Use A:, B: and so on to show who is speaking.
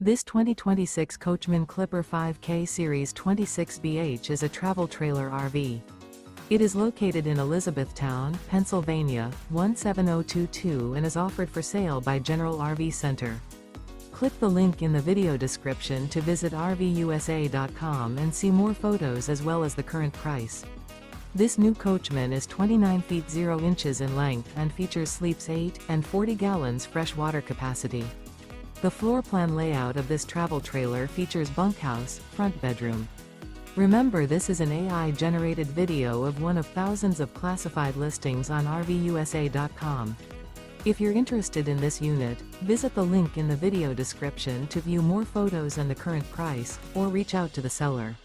A: This 2026 Coachmen Clipper 5K Series 26BH is a travel trailer RV. It is located in Elizabethtown, Pennsylvania, 17022 and is offered for sale by General RV Center. Click the link in the video description to visit RVUSA.com and see more photos as well as the current price. This new Coachmen is 29 feet 0 inches in length and features sleeps 8 and 40 gallons fresh water capacity. The floor plan layout of this travel trailer features bunkhouse, front bedroom. Remember, this is an AI-generated video of one of thousands of classified listings on RVUSA.com. If you're interested in this unit, visit the link in the video description to view more photos and the current price, or reach out to the seller.